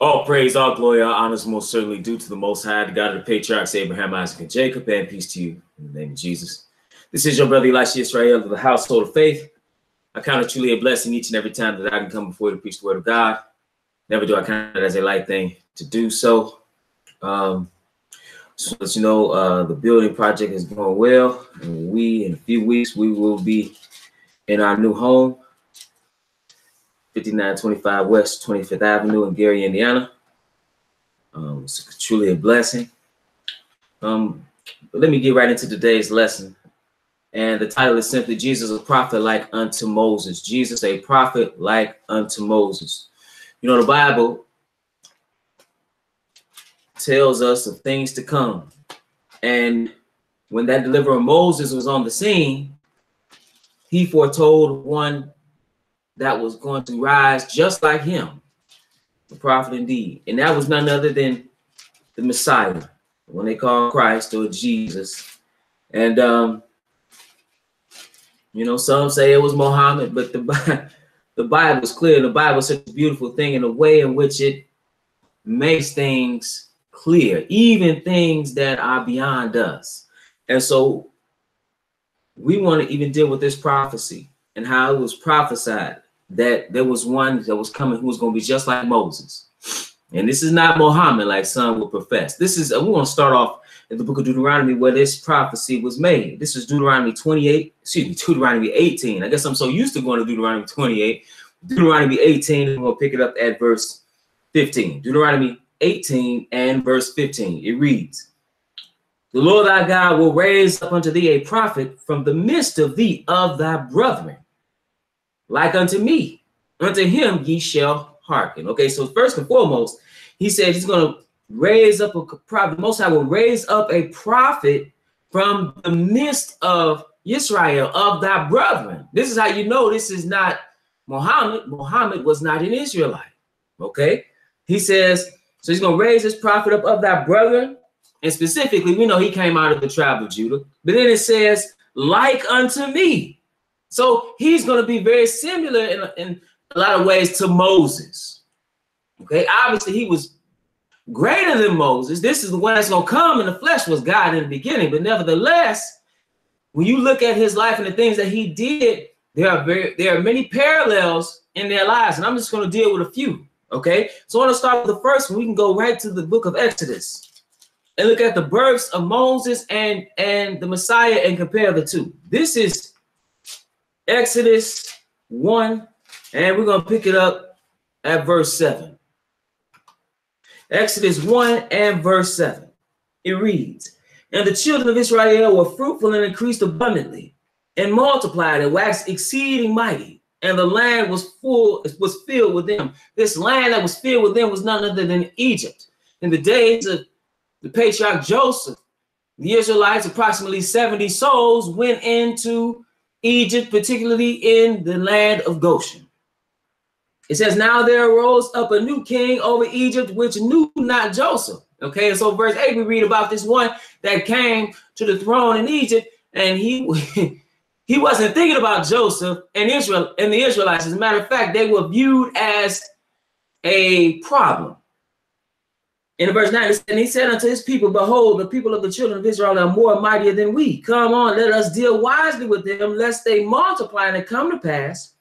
All praise, all glory, all honors most certainly due to the Most High, the God of the patriarchs Abraham, Isaac, and Jacob, and peace to you in the name of Jesus. This is your brother Elisha Israel of the household of faith. I count it truly a blessing each and every time that I can come before you to preach the word of God. Never do I count it as a light thing to do so. So as you know, the building project is going well, and in a few weeks, we will be in our new home. 5925 West 25th Avenue in Gary, Indiana. It's truly a blessing. But let me get right into today's lesson. And the title is simply, Jesus, a prophet like unto Moses. Jesus, a prophet like unto Moses. You know, the Bible tells us of things to come. And when that deliverer Moses was on the scene, he foretold one that was going to rise just like him, the prophet indeed. And that was none other than the Messiah, when they call Christ or Jesus. And, you know, some say it was Muhammad, but the Bible is clear. The Bible is such a beautiful thing in a way in which it makes things clear, even things that are beyond us. And so we want to even deal with this prophecy and how it was prophesied that there was one that was coming who was going to be just like Moses. And this is not Muhammad like some would profess. This is, we want to start off in the book of Deuteronomy where this prophecy was made. This is Deuteronomy 18. I guess I'm so used to going to Deuteronomy 28. Deuteronomy 18, and we'll pick it up at verse 15. Deuteronomy 18 and verse 15. It reads, "The Lord thy God will raise up unto thee a prophet from the midst of thee of thy brethren, like unto me, unto him ye shall hearken." Okay, so first and foremost, he said he's going to raise up a prophet. The Most High will raise up a prophet from the midst of Israel, of thy brethren. This is how you know this is not Muhammad. Muhammad was not an Israelite. Okay, he says, so he's going to raise this prophet up of thy brethren. And specifically, we know he came out of the tribe of Judah. But then it says, like unto me. So he's going to be very similar in a lot of ways to Moses. Okay, obviously he was greater than Moses. This is the one that's going to come in the flesh, was God in the beginning. But nevertheless, when you look at his life and the things that he did, there are many parallels in their lives. And I'm just going to deal with a few. Okay, so I want to start with the first one. We can go right to the book of Exodus and look at the births of Moses and the Messiah and compare the two. This is Exodus 1, and we're going to pick it up at verse 7. Exodus 1 and verse 7. It reads, "And the children of Israel were fruitful and increased abundantly, and multiplied and waxed exceeding mighty, and the land was filled with them." This land that was filled with them was none other than Egypt. In the days of the patriarch Joseph, the Israelites, approximately 70 souls, went into Egypt, particularly in the land of Goshen. It says, "Now there arose up a new king over Egypt, which knew not Joseph." Okay, and so verse 8, we read about this one that came to the throne in Egypt, and he wasn't thinking about Joseph and Israel and the Israelites. As a matter of fact, they were viewed as a problem. In verse 9, "And he said unto his people, Behold, the people of the children of Israel are more mightier than we. Come on, let us deal wisely with them, lest they multiply, and it come to pass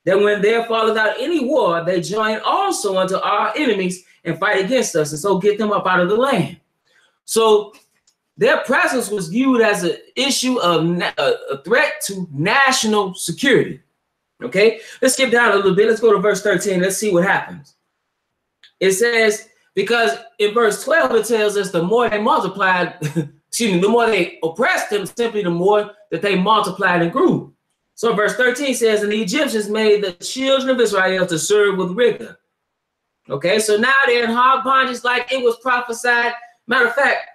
that when there falleth out any war, they join also unto our enemies and fight against us, and so get them up out of the land." So their presence was viewed as an issue of a threat to national security. Okay, let's skip down a little bit. Let's go to verse 13. Let's see what happens. It says, because in verse 12, it tells us the more they multiplied, the more they oppressed them, simply the more that they multiplied and grew. So verse 13 says, "And the Egyptians made the children of Israel to serve with rigor." Okay, so now they're in hard bondage like it was prophesied. Matter of fact,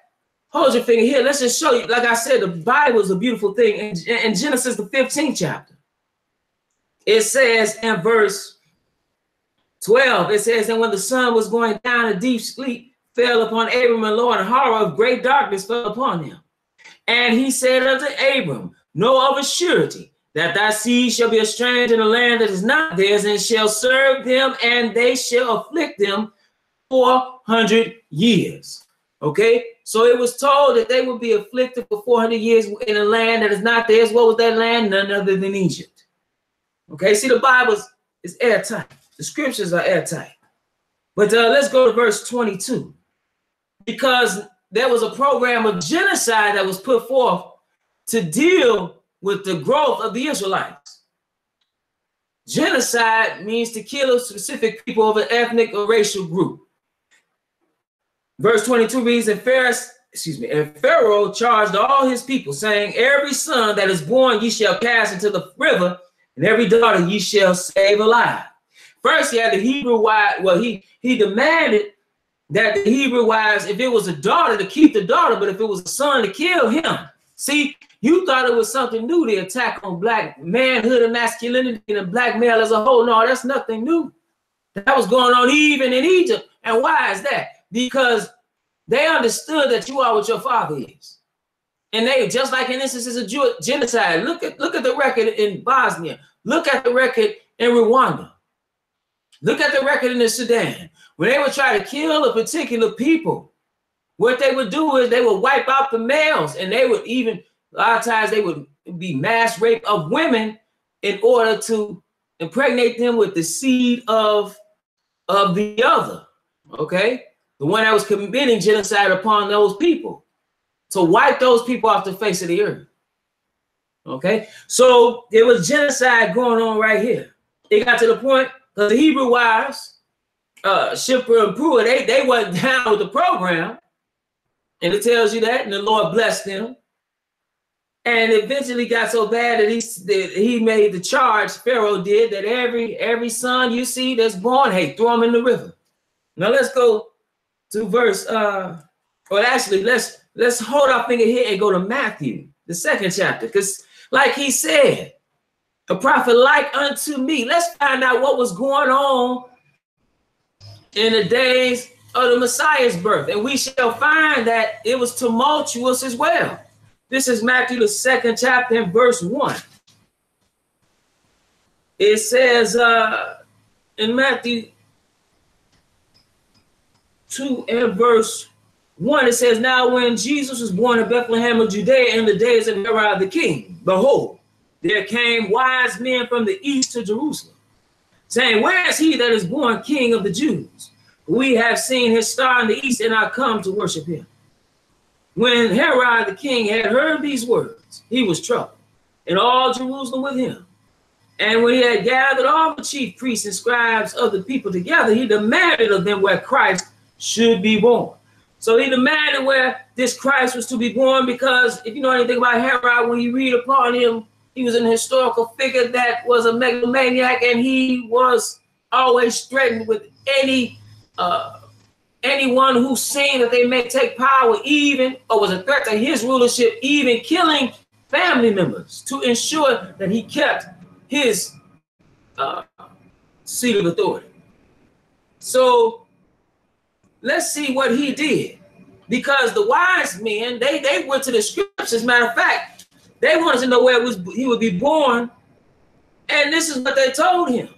hold your finger here. Let's just show you. Like I said, the Bible is a beautiful thing. In Genesis, the 15th chapter, it says in verse 12, it says, "And when the sun was going down, a deep sleep fell upon Abram, and lo, and horror of great darkness fell upon him. And he said unto Abram, Know of a surety that thy seed shall be a stranger in a land that is not theirs, and shall serve them, and they shall afflict them 400 years. Okay, so it was told that they would be afflicted for 400 years in a land that is not theirs. What was that land? None other than Egypt. Okay, see, the Bible is airtight. The scriptures are airtight. But let's go to verse 22. Because there was a program of genocide that was put forth to deal with the growth of the Israelites. Genocide means to kill a specific people of an ethnic or racial group. Verse 22 reads, and Pharaoh charged all his people, saying, every son that is born ye shall cast into the river, and every daughter ye shall save alive. First, he had the Hebrew wives. Well, he demanded that the Hebrew wives, if it was a daughter, to keep the daughter, but if it was a son, to kill him. See, you thought it was something new, the attack on black manhood and masculinity and the black male as a whole. No, that's nothing new. That was going on even in Egypt. And why is that? Because they understood that you are what your father is. And they, just like in instances of genocide, look at the record in Bosnia. Look at the record in Rwanda. Look at the record in the Sudan. When they would try to kill a particular people, what they would do is they would wipe out the males, and they would even, a lot of times they would be mass rape of women in order to impregnate them with the seed of the other, okay? The one that was committing genocide upon those people, to wipe those people off the face of the earth, okay? So there was genocide going on right here. It got to the point because the Hebrew wives, Shipra and Pua, they wasn't down with the program. And it tells you that, and the Lord blessed them. And eventually got so bad that he made the charge, Pharaoh did, that every son you see that's born, hey, throw him in the river. Now let's go to verse, let's hold our finger here and go to Matthew, the 2nd chapter. Because like he said, a prophet like unto me. Let's find out what was going on in the days of the Messiah's birth, and we shall find that it was tumultuous as well. This is Matthew, the 2nd chapter, and verse 1. It says in Matthew 2 and verse 1, it says, now when Jesus was born in Bethlehem of Judea in the days of Herod the king, behold, there came wise men from the east to Jerusalem, saying, where is he that is born king of the Jews? We have seen his star in the east and are come to worship him. When Herod the king had heard these words, he was troubled, and all Jerusalem with him. And when he had gathered all the chief priests and scribes of the people together, he demanded of them where Christ should be born. So he demanded where this Christ was to be born, because if you know anything about Herod, when you read upon him, he was an historical figure that was a megalomaniac, and he was always threatened with anyone who seen that they may take power, even, or was a threat to his rulership, even killing family members to ensure that he kept his seat of authority. So let's see what he did, because the wise men, they went to the scriptures. As a matter of fact, they wanted to know where he would be born, and this is what they told him.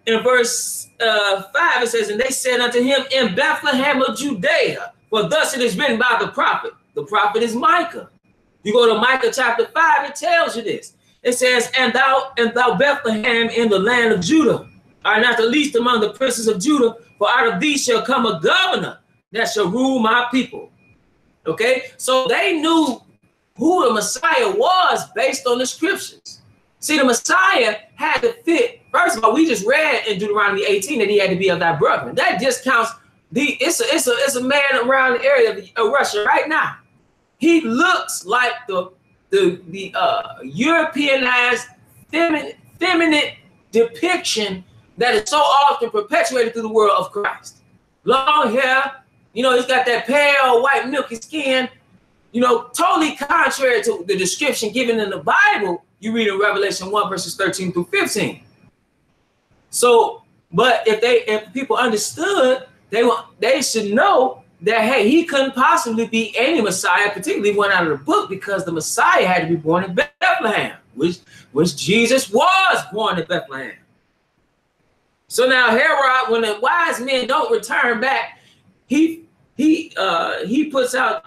In verse 5, it says, and they said unto him, in Bethlehem of Judea, for thus it is written by the prophet. The prophet is Micah. You go to Micah chapter 5, it tells you this. It says, and thou Bethlehem in the land of Judah are not the least among the princes of Judah, for out of thee shall come a governor that shall rule my people. Okay, so they knew who the Messiah was based on the scriptures. See, the Messiah had to fit. First of all, we just read in Deuteronomy 18 that he had to be of thy brethren. That discounts it's a man around the area of Russia right now. He looks like the Europeanized feminine depiction that is so often perpetuated through the world of Christ. Long hair, you know, he's got that pale white milky skin, you know, totally contrary to the description given in the Bible. You read in Revelation 1 verses 13 through 15. So, but if people understood, they should know that, hey, he couldn't possibly be any Messiah, particularly one out of the book, because the Messiah had to be born in Bethlehem, which Jesus was born in Bethlehem. So now Herod, when the wise men don't return back, he puts out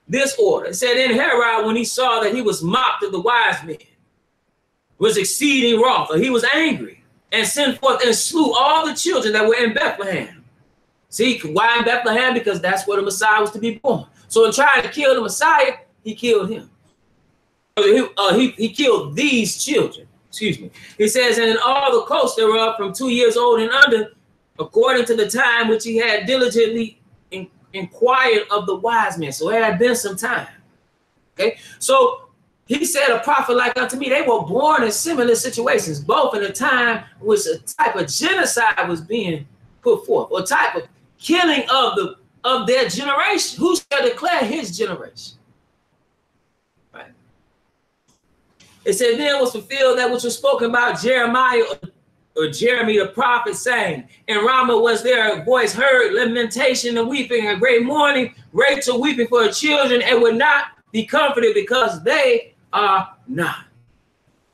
this order. It said, then Herod, when he saw that he was mocked of the wise men, was exceeding wroth, or he was angry, and sent forth and slew all the children that were in Bethlehem. See, why in Bethlehem? Because that's where the Messiah was to be born. So in trying to kill the Messiah, he killed him. He killed these children. Excuse me. He says, and in all the coasts thereof, from 2 years old and under, according to the time which he had diligently inquired of the wise men. So it had been some time. Okay. So he said, a prophet like unto me. They were born in similar situations, both in a time which a type of genocide was being put forth, or type of killing of their generation. Who shall declare his generation? Right. It said, then was fulfilled that which was spoken about Jeremiah, or Jeremy the prophet, saying, in Ramah was there a voice heard, lamentation and weeping, and great mourning, Rachel weeping for her children, and would not be comforted because they are not.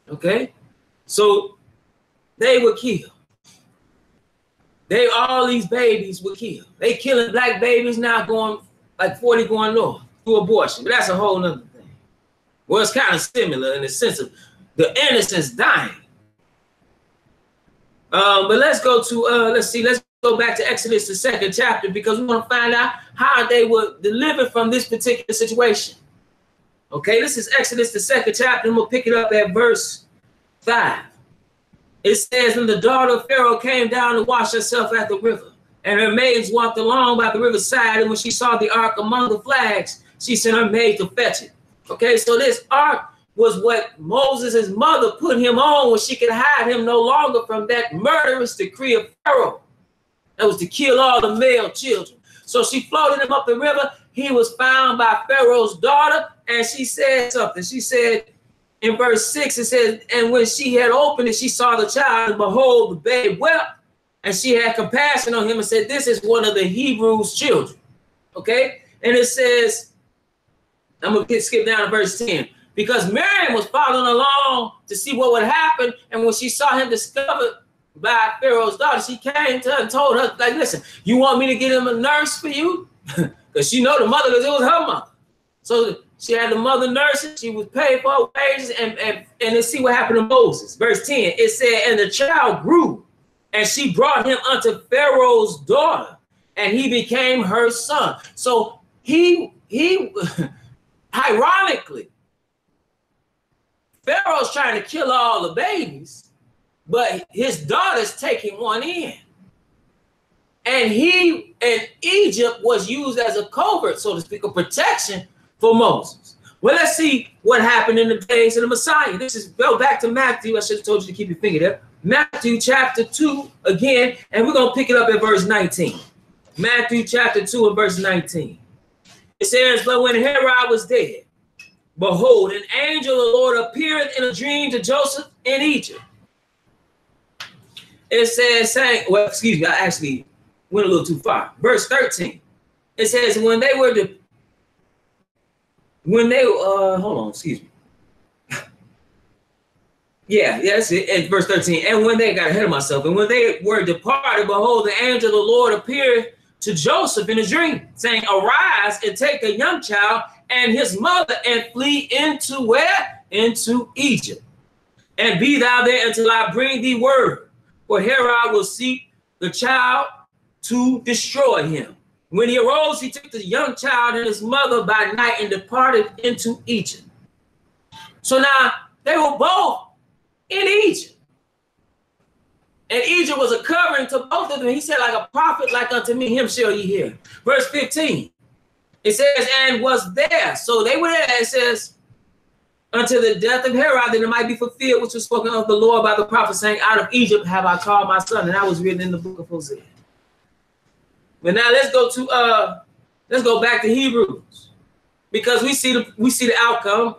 Okay, so they were killed. All these babies were killed. They killing black babies now, going like 40 going north through abortion. But that's a whole nother thing. Well, it's kind of similar in the sense of the innocents dying. But let's go to let's go back to Exodus, the 2nd chapter, because we want to find out how they were delivered from this particular situation. Okay, this is Exodus, the 2nd chapter, and we'll pick it up at verse 5. It says, and the daughter of Pharaoh came down to wash herself at the river, and her maids walked along by the riverside, and when she saw the ark among the flags, she sent her maid to fetch it. Okay, so this ark was what Moses' mother put him on when she could hide him no longer from that murderous decree of Pharaoh. That was to kill all the male children. So she floated him up the river. He was found by Pharaoh's daughter, and she said something. She said in verse 6, it says, and when she had opened it, she saw the child, and behold, the babe wept, and she had compassion on him and said, this is one of the Hebrews' children. Okay, and it says, I'm going to skip down to verse 10. Because Miriam was following along to see what would happen, and when she saw him discovered by Pharaoh's daughter, she came to her and told her, like, listen, you want me to get him a nurse for you? Because she know the mother, because it was her mother. So she had the mother nursing, she was paid for her wages, and let's see what happened to Moses. Verse 10, it said, and the child grew, and she brought him unto Pharaoh's daughter, and he became her son. So he ironically, Pharaoh's trying to kill all the babies, but his daughter's taking one in. And Egypt was used as a covert, so to speak, a protection for Moses. Well, let's see what happened in the days of the Messiah. This is, go back to Matthew. I should have told you to keep your finger there. Matthew chapter 2 again, and we're going to pick it up at verse 19. Matthew chapter 2 and verse 19. It says, but when Herod was dead, behold, an angel of the Lord appeared in a dream to Joseph in Egypt. It says, saying, well, excuse me, I actually went a little too far. Verse 13. It says, hold on, excuse me. Yeah, that's it. And verse 13. And when they got ahead of myself, and when they were departed, behold, the angel of the Lord appeared to Joseph in a dream, saying, arise and take a young child and his mother and flee into where? Into Egypt. And be thou there until I bring thee word. For Herod will seek the child to destroy him. When he arose, he took the young child and his mother by night and departed into Egypt. So now they were both in Egypt. And Egypt was a covering to both of them. He said, like a prophet like unto me, him shall ye hear. Verse 15. It says, and was there. So they were there, it says, until the death of Herod, that it might be fulfilled, which was spoken of the Lord by the prophet, saying, out of Egypt have I called my son. And that was written in the book of Hosea. But now let's go back to Hebrews, because we see the outcome.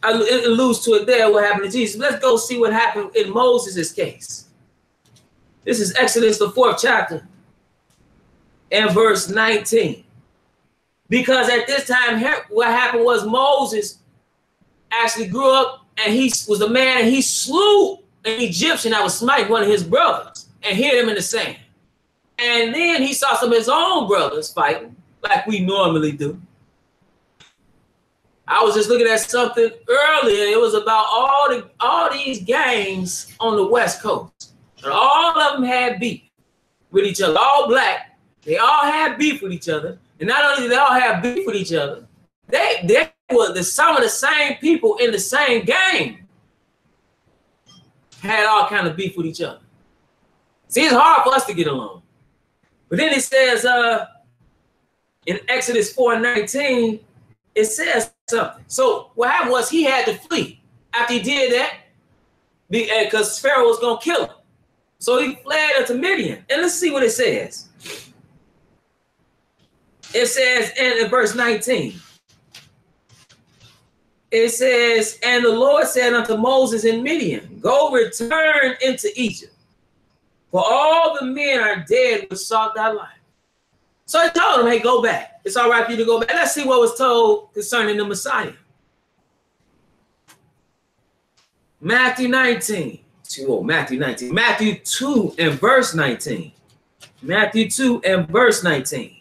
It alludes to it there, what happened to Jesus. Let's go see what happened in Moses' case. This is Exodus, the 4th chapter, and verse 19. Because at this time, what happened was Moses actually grew up, and he was a man, and he slew an Egyptian that was smiting one of his brothers and hit him in the sand. And then he saw some of his own brothers fighting like we normally do. I was just looking at something earlier. It was about all these gangs on the West Coast. And all of them had beef with each other. All black. They all had beef with each other. And not only did they all have beef with each other, they were some of the same people in the same gang had all kind of beef with each other. See, it's hard for us to get along. But then it says in Exodus 4:19, it says something. So what happened was he had to flee. After he did that, because Pharaoh was going to kill him. So he fled unto Midian. And let's see what it says. It says in verse 19, it says, and the Lord said unto Moses in Midian, go return into Egypt, for all the men are dead which sought thy life. So he told him, hey, go back. It's all right for you to go back. Let's see what was told concerning the Messiah. Matthew 2 and verse 19. Matthew 2 and verse 19.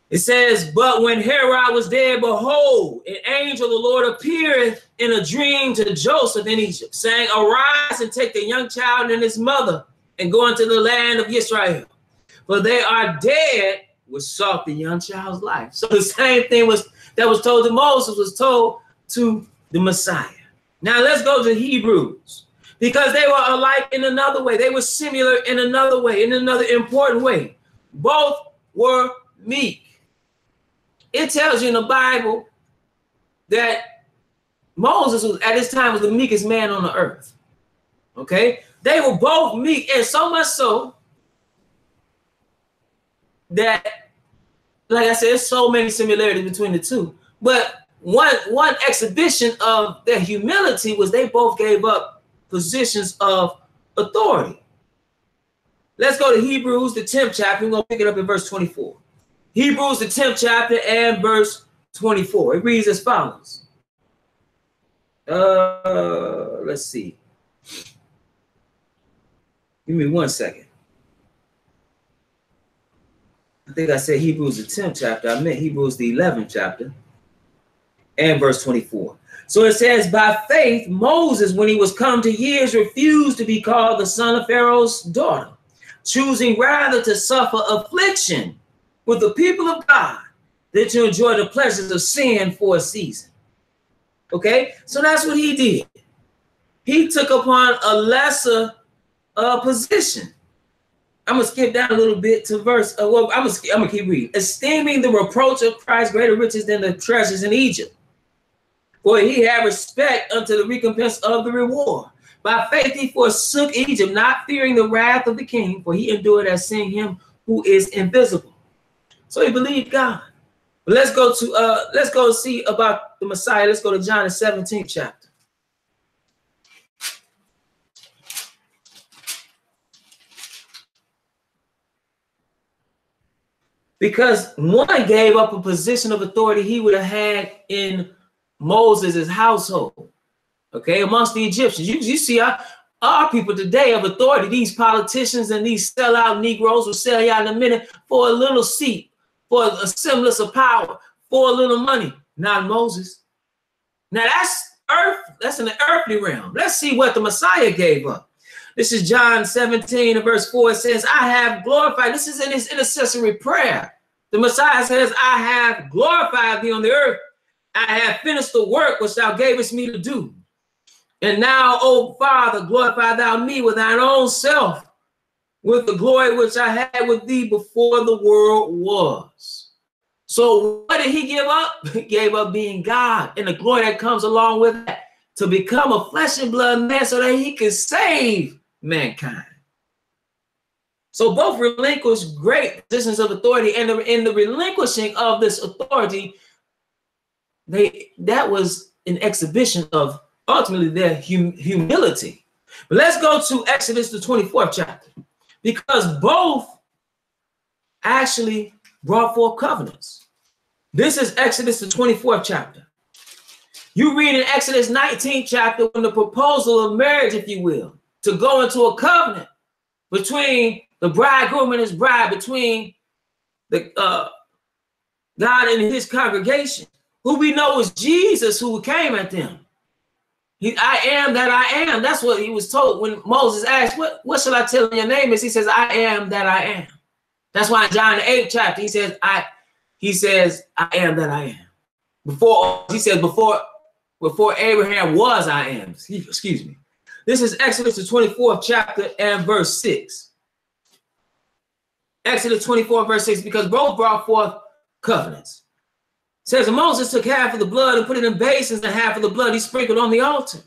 It says, but when Herod was dead, behold, an angel of the Lord appeared in a dream to Joseph in Egypt, saying, arise and take the young child and his mother and go into the land of Israel, for they are dead which sought the young child's life. So the same thing that was told to Moses was told to the Messiah. Now let's go to Hebrews, because they were alike in another way. They were similar in another way, in another important way. Both were meek. It tells you in the Bible that Moses was, at this time, was the meekest man on the earth. Okay? They were both meek, and so much so that, like I said, there's so many similarities between the two. But one exhibition of their humility was they both gave up positions of authority. Let's go to Hebrews, the 10th chapter. We're going to pick it up in verse 24. Hebrews, the 10th chapter and verse 24. It reads as follows. Let's see. Give me 1 second. I think I said Hebrews, the 10th chapter. I meant Hebrews, the 11th chapter and verse 24. So it says, by faith, Moses, when he was come to years, refused to be called the son of Pharaoh's daughter, choosing rather to suffer affliction with the people of God than to enjoy the pleasures of sin for a season. Okay, so that's what he did. He took upon a lesser position. I'm going to skip down a little bit to verse. Well, I'm going to keep reading. Esteeming the reproach of Christ greater riches than the treasures in Egypt, for he had respect unto the recompense of the reward. By faith he forsook Egypt, not fearing the wrath of the king, for he endured as seeing him who is invisible. So he believed God. But let's go see about the Messiah. Let's go to John, the 17th chapter. Because one gave up a position of authority he would have had in Moses' household, okay, amongst the Egyptians. You see our people today have authority. These politicians and these sellout Negroes will sell you out in a minute for a little seat, for a semblance of power, for a little money. Not Moses. Now that's in the earthly realm. Let's see what the Messiah gave up. This is John 17 and verse 4. It says, I have glorified. This is in his intercessory prayer. The Messiah says, I have glorified thee on the earth. I have finished the work which thou gavest me to do. And now, O Father, glorify thou me with thine own self, with the glory which I had with thee before the world was. So what did he give up? He gave up being God and the glory that comes along with that, to become a flesh and blood man so that he could save mankind. So both relinquished great positions of authority, and in the relinquishing of this authority, that was an exhibition of ultimately their humility. But let's go to Exodus, the 24th chapter, because both actually brought forth covenants. This is Exodus, the 24th chapter. You read in Exodus 19 chapter when the proposal of marriage, if you will, to go into a covenant between the bridegroom and his bride, between the God and his congregation, who we know is Jesus, who came at them. I am that I am. That's what he was told when Moses asked, what shall I tell him your name is? He says, I am that I am. That's why in John the 8th chapter, he says, I am that I am. Before Abraham was, I am. Excuse me. This is Exodus the 24th chapter and verse 6. Exodus 24 verse 6, because both brought forth covenants. It says, Moses took half of the blood and put it in basins, and half of the blood he sprinkled on the altar.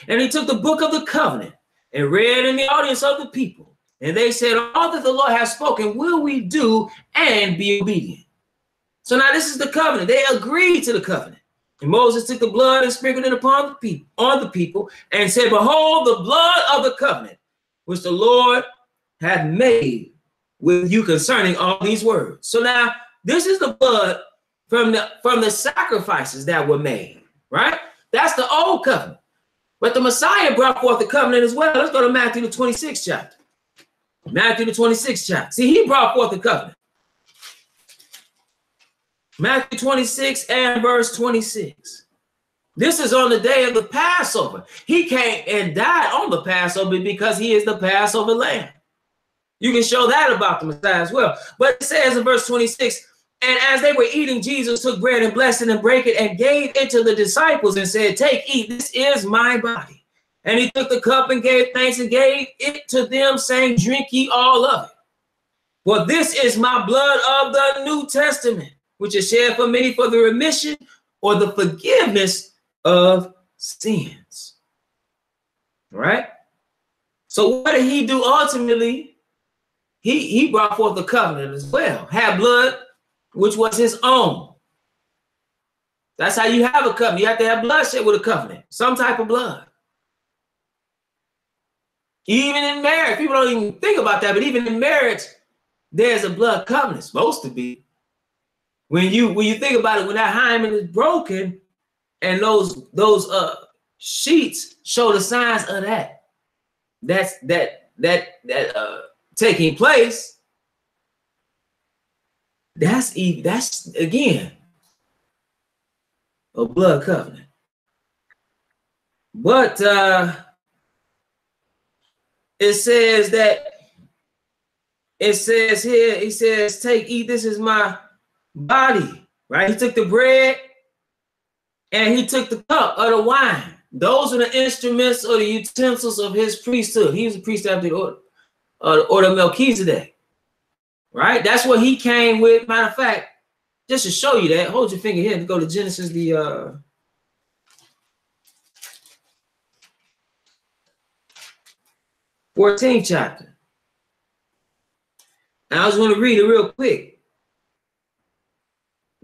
And he took the book of the covenant and read in the audience of the people. And they said, all that the Lord has spoken will we do and be obedient. So now this is the covenant. They agreed to the covenant. And Moses took the blood and sprinkled it upon the people and said, behold, the blood of the covenant, which the Lord hath made with you concerning all these words. So now this is the blood from the sacrifices that were made, right? That's the old covenant. But the Messiah brought forth the covenant as well. Let's go to Matthew the 26th chapter. Matthew the 26th chapter. See, he brought forth the covenant. Matthew 26 and verse 26. This is on the day of the Passover. He came and died on the Passover because he is the Passover lamb. You can show that about the Messiah as well. But it says in verse 26, and as they were eating, Jesus took bread and blessed it and brake it and gave it to the disciples and said, take, eat, this is my body. And he took the cup and gave thanks and gave it to them, saying, drink ye all of it. For this is my blood of the New Testament, which is shed for many for the remission or the forgiveness of sins. All right? So what did he do ultimately? He brought forth the covenant as well. Had blood, which was his own. That's how you have a covenant. You have to have bloodshed with a covenant. Some type of blood. Even in marriage, people don't even think about that, but even in marriage, there's a blood covenant. Supposed to be. When you think about it, when that hymen is broken and those sheets show the signs of that's taking place, that's again a blood covenant. But it says here, he says, take, eat, this is my body, right? He took the bread and he took the cup of the wine. Those are the instruments or the utensils of his priesthood. He was a priest after the order of Melchizedek, right? That's what he came with. Matter of fact, just to show you that, hold your finger here and go to Genesis, the 14th chapter. And I was going to read it real quick.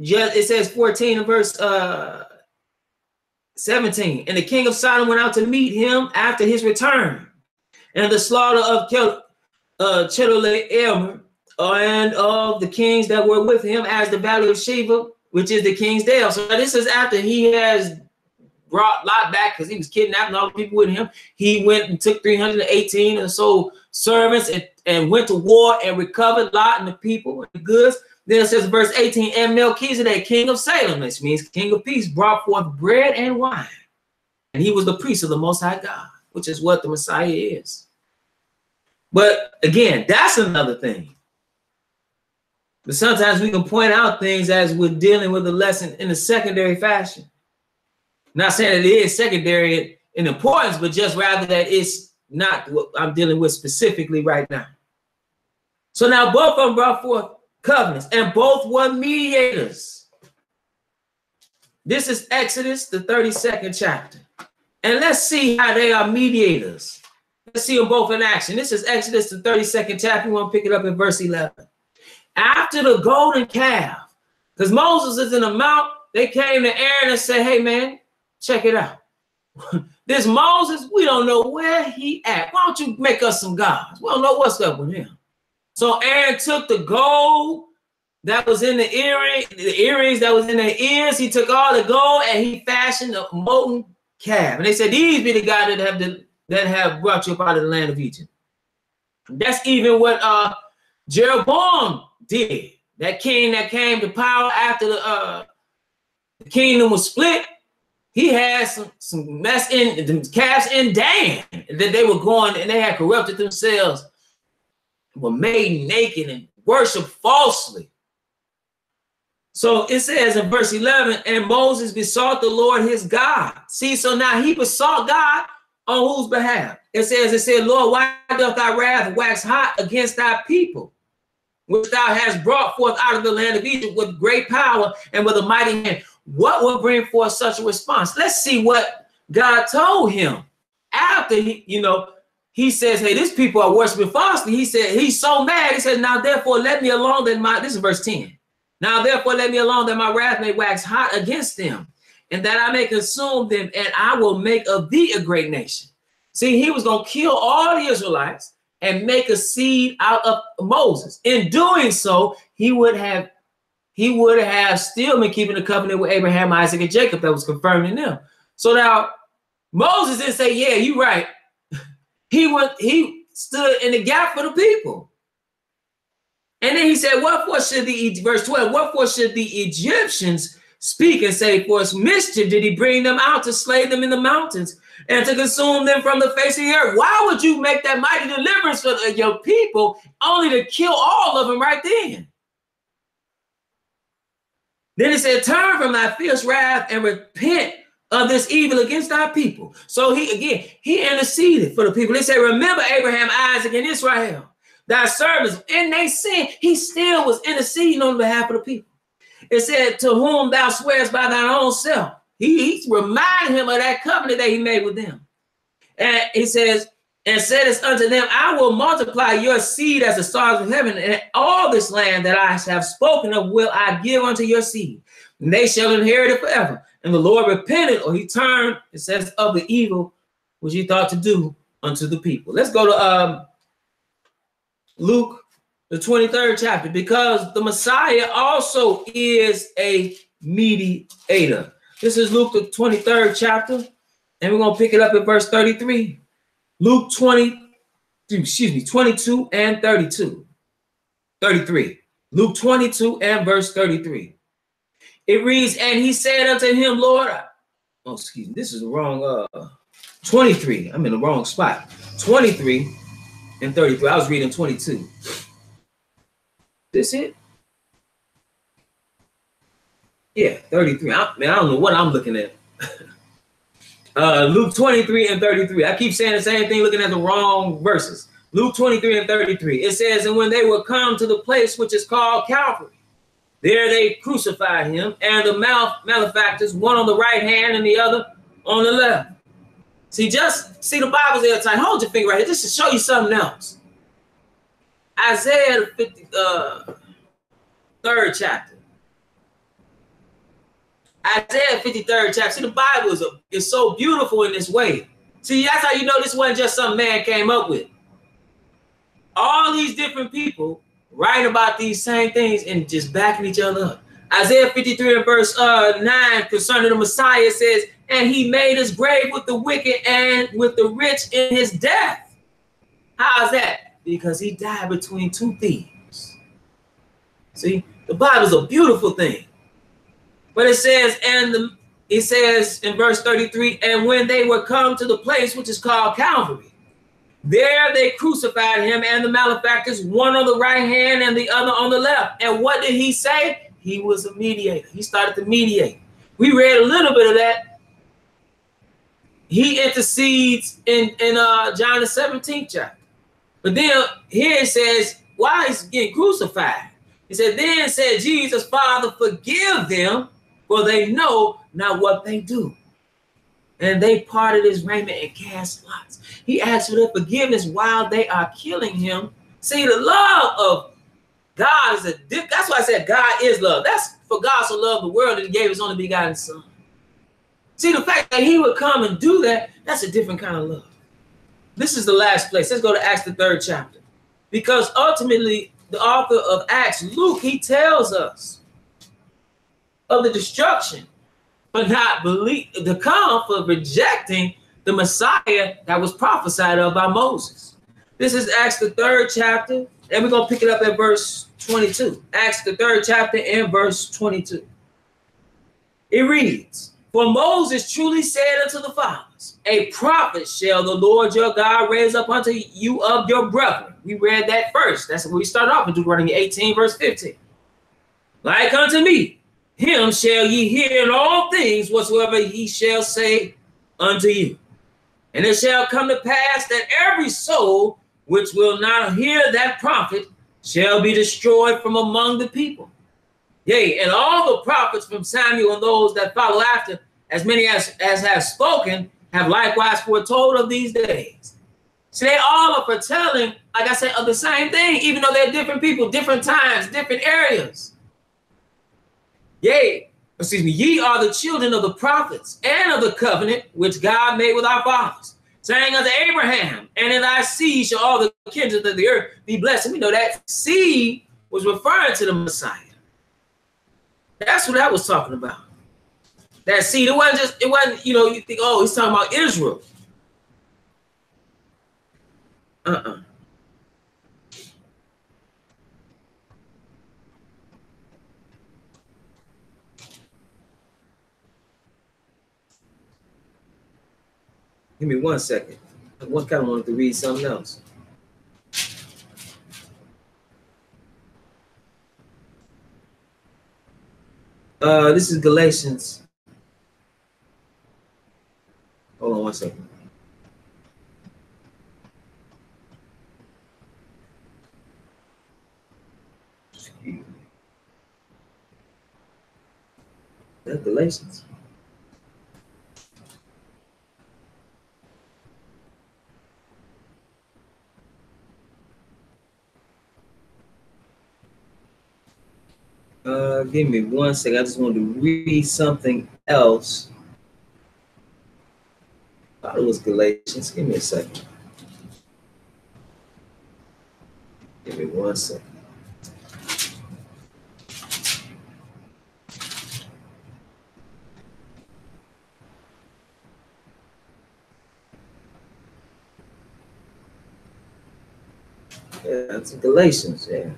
It says 14 and verse 17. And the king of Sodom went out to meet him after his return. And the slaughter of Chedorlaomer and of the kings that were with him as the valley of Sheba, which is the king's Dale. So this is after he has brought Lot back because he was kidnapping all the people with him. He went and took 318 or so servants and went to war and recovered Lot and the people and the goods. Then it says in verse 18, and Melchizedek, king of Salem, which means king of peace, brought forth bread and wine. And he was the priest of the Most High God, which is what the Messiah is. But again, that's another thing. But sometimes we can point out things as we're dealing with a lesson in a secondary fashion. Not saying that it is secondary in importance, but just rather that it's not what I'm dealing with specifically right now. So now both of them brought forth covenants, and both were mediators. This is Exodus, the 32nd chapter. And let's see how they are mediators. Let's see them both in action. This is Exodus, the 32nd chapter. We want to pick it up in verse 11. After the golden calf, because Moses is in the mount, they came to Aaron and said, hey, man, check it out. This Moses, we don't know where he at. Why don't you make us some gods? We don't know what's up with him. So Aaron took the gold that was in the earrings that was in their ears. He took all the gold and he fashioned a molten calf. And they said, these be the God that have brought you up out of the land of Egypt. That's even what Jeroboam did. That king that came to power after the kingdom was split. He had some mess in the calves in Dan that they were going, and they had corrupted themselves, were made naked and worshiped falsely. So it says in verse 11, and Moses besought the Lord his God. See, so now he besought God on whose behalf? It said, Lord, why doth thy wrath wax hot against thy people, which thou hast brought forth out of the land of Egypt with great power and with a mighty hand? What will bring forth such a response? Let's see what God told him after he says, hey, these people are worshiping falsely. He said, he's so mad. He said, now therefore let me alone that this is verse 10. Now therefore let me alone that my wrath may wax hot against them, and that I may consume them, and I will make of thee a great nation. See, he was going to kill all the Israelites and make a seed out of Moses. In doing so, he would have still been keeping the covenant with Abraham, Isaac, and Jacob that was confirmed in them. So now Moses didn't say, yeah, you're right. He stood in the gap for the people. And then he said, verse 12, wherefore should the Egyptians speak and say, for his mischief did he bring them out to slay them in the mountains and to consume them from the face of the earth? Why would you make that mighty deliverance for your people only to kill all of them right then? Then it said, turn from thy fierce wrath and repent of this evil against thy people. So he interceded for the people. They said, remember Abraham, Isaac, and Israel, thy servants. In their sin, he still was interceding on behalf of the people. It said, to whom thou swearest by thine own self. He reminded him of that covenant that he made with them. And he says, and saidest unto them, I will multiply your seed as the stars of heaven, and all this land that I have spoken of will I give unto your seed, and they shall inherit it forever. And the Lord repented, or he turned, it says, of the evil which he thought to do unto the people. Let's go to Luke, the 23rd chapter, because the Messiah also is a mediator. This is Luke, the 23rd chapter, and we're going to pick it up at verse 33. Luke 22 and 33. Luke 22 and verse 33. It reads, and he said unto him, Lord, this is the wrong, 23. I'm in the wrong spot. 23 and 33. I was reading 22. This it? Yeah, 33. I don't know what I'm looking at. Luke 23 and 33. I keep saying the same thing, looking at the wrong verses. Luke 23 and 33. It says, and when they were come to the place which is called Calvary, there they crucified him and the malefactors, one on the right hand and the other on the left. See the Bible's there tight. Hold your finger right here just to show you something else. Isaiah 3rd chapter. Isaiah 53rd chapter. See, the Bible is so beautiful in this way. See, that's how you know this wasn't just some man came up with. All these different people writing about these same things and just backing each other up. Isaiah 53 and verse 9 concerning the Messiah says, and he made his grave with the wicked and with the rich in his death. How is that? Because he died between two thieves. See, the Bible is a beautiful thing. But it says in verse 33, and when they were come to the place which is called Calvary, there they crucified him and the malefactors, one on the right hand and the other on the left. And what did he say? He was a mediator. He started to mediate. We read a little bit of that. He intercedes in John the 17th chapter. But then here it says, why he's getting crucified? He said, then said Jesus, Father, forgive them, for they know not what they do. And they parted his raiment and cast lots. He asked for their forgiveness while they are killing him. See, the love of God is that's why I said God is love. That's for God so loved the world that he gave his only begotten son. See, the fact that he would come and do that, that's a different kind of love. This is the last place. Let's go to Acts the 3rd chapter. Because ultimately, the author of Acts, Luke, he tells us of the destruction for not believe, to come for rejecting the Messiah that was prophesied of by Moses. This is Acts the 3rd chapter, and we're going to pick it up at verse 22. Acts the 3rd chapter and verse 22. It reads, "For Moses truly said unto the fathers, a prophet shall the Lord your God raise up unto you of your brethren." We read that first. That's what we start off in Deuteronomy 18, verse 15. "Like unto me, him shall ye hear in all things whatsoever he shall say unto you. And it shall come to pass that every soul which will not hear that prophet shall be destroyed from among the people. Yea, and all the prophets from Samuel and those that follow after, as many as have spoken, have likewise foretold of these days." So they all are foretelling, like I said, of the same thing, even though they're different people, different times, different areas. Yea, ye are the children of the prophets and of the covenant which God made with our fathers, saying unto Abraham, and in thy seed shall all the kindreds of the earth be blessed. And we know that seed was referring to the Messiah. That's what that was talking about. That seed, it wasn't, you know, you think, oh, he's talking about Israel. Give me 1 second. I kind of wanted to read something else. This is Galatians. Hold on 1 second. That's Galatians. Give me 1 second. I just wanted to read something else. I thought it was Galatians. Give me a second. Give me 1 second. Yeah, that's Galatians, yeah.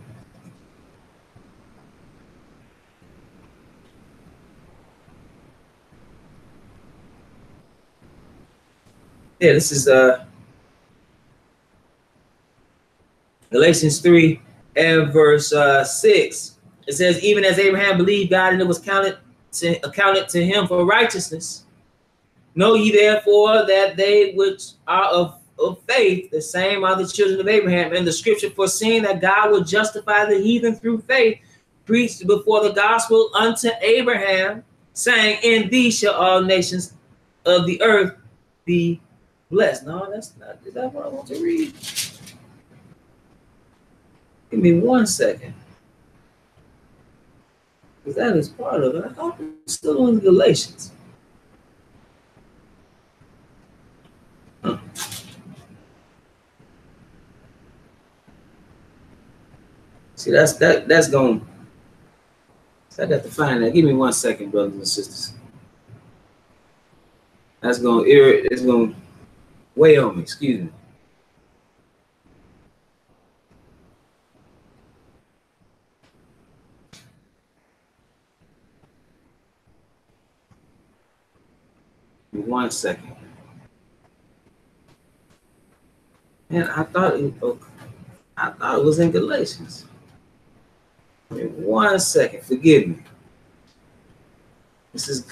Yeah, this is Galatians 3 and verse 6. It says, "Even as Abraham believed God, and it was accounted to him for righteousness. Know ye therefore that they which are of faith, the same are the children of Abraham. And the scripture, foreseeing that God would justify the heathen through faith, preached before the gospel unto Abraham, saying, In thee shall all nations of the earth be blessed." No, that's not. Is that what I want to read? Give me 1 second. Because that is part of it. I thought it was still in Galatians. Huh. See, that's going. So I got to find that. Give me 1 second, brothers and sisters. That's going. It's going. Weigh on me, excuse me. Give me 1 second. Man, I thought it was in Galatians. Give me 1 second. Forgive me. This is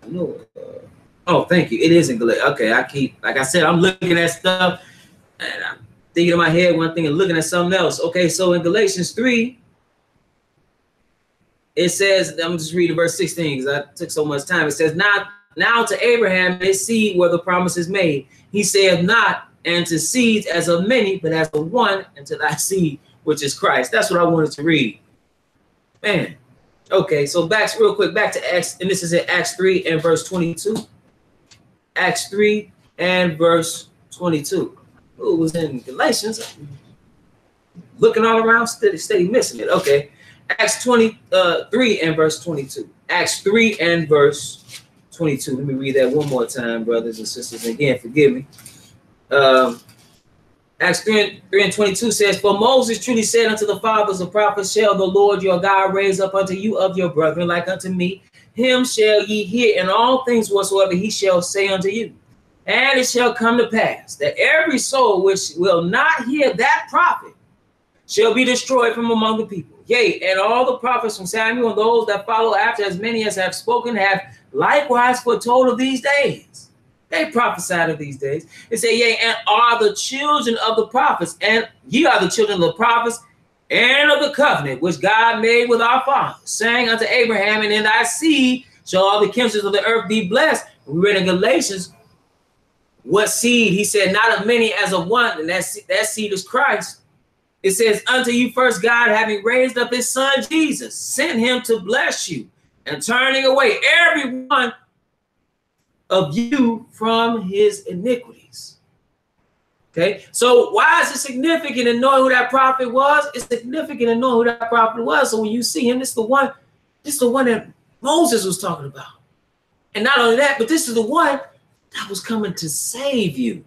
No. Oh, thank you. It is in Galatians. Okay, like I said, I'm looking at stuff and I'm thinking in my head one thing and looking at something else. Okay, so in Galatians 3, it says, I'm just reading verse 16 because I took so much time. It says, now to Abraham his seed were the promises made. He said not, and to seeds as of many, but as of one, and to thy seed, which is Christ. That's what I wanted to read. Man. Okay, so real quick, back to Acts, and this is in Acts 3 and verse 22. Acts 3 and verse 22. Ooh, it was in Galatians. Looking all around, steady missing it. Okay, Acts 23 and verse 22. Acts 3 and verse 22. Let me read that one more time, brothers and sisters. Again, forgive me. Acts 3 and 22 says, for Moses truly said unto the fathers of prophets, shall the Lord your God raise up unto you of your brethren like unto me. Him shall ye hear in all things whatsoever he shall say unto you. And it shall come to pass that every soul which will not hear that prophet shall be destroyed from among the people. Yea, and all the prophets from Samuel and those that follow after, as many as have spoken, have likewise foretold of these days. They prophesied of these days. They say, yea, and are the children of the prophets, and ye are the children of the prophets, and of the covenant which God made with our fathers, saying unto Abraham, and in thy seed shall all the kingdoms of the earth be blessed. We read in Galatians, what seed? He said, not of many as of one, and that seed is Christ. It says, unto you first God, having raised up his son Jesus, sent him to bless you, and turning away every one of you from his iniquities. Okay, so why is it significant in knowing who that prophet was? It's significant in knowing who that prophet was. So when you see him, this is the one that Moses was talking about. And not only that, but this is the one that was coming to save you.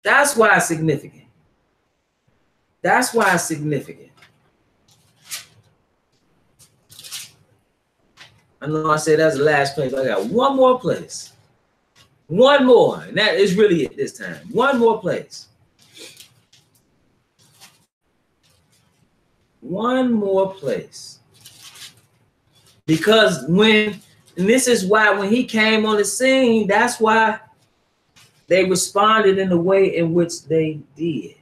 That's why it's significant. That's why it's significant. I know I said that's the last place. I got one more place. One more. And that is really it this time. One more place. One more place. Because and this is why when he came on the scene, that's why they responded in the way in which they did.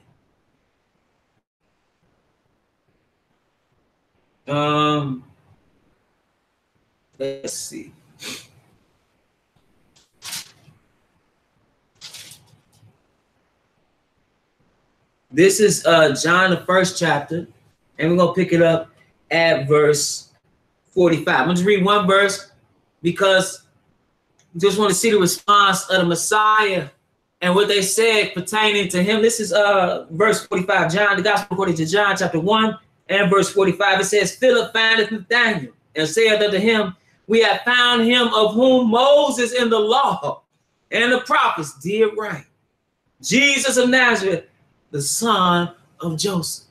Let's see. This is John, the 1st chapter, and we're going to pick it up at verse 45. I'm going to read one verse because we just want to see the response of the Messiah and what they said pertaining to him. This is verse 45, John, the Gospel according to John, chapter 1 and verse 45. It says, Philip findeth Nathanael and saith unto him, we have found him of whom Moses in the law and the prophets did write, Jesus of Nazareth, the son of Joseph.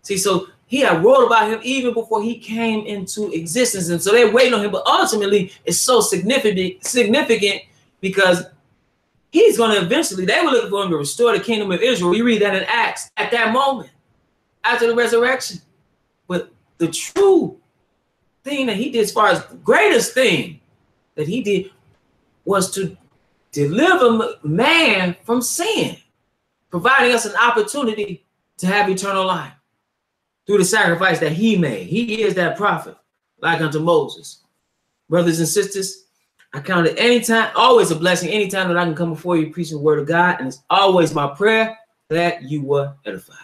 See, so he had wrote about him even before he came into existence. And so they're waiting on him. But ultimately, it's so significant because he's going to eventually, they were looking for him to restore the kingdom of Israel. We read that in Acts at that moment, after the resurrection. But the true thing that he did, as far as the greatest thing that he did, was to deliver man from sin, providing us an opportunity to have eternal life through the sacrifice that he made. He is that prophet, like unto Moses. Brothers and sisters, I count it anytime, always a blessing, anytime that I can come before you preaching the word of God. And it's always my prayer that you were edified.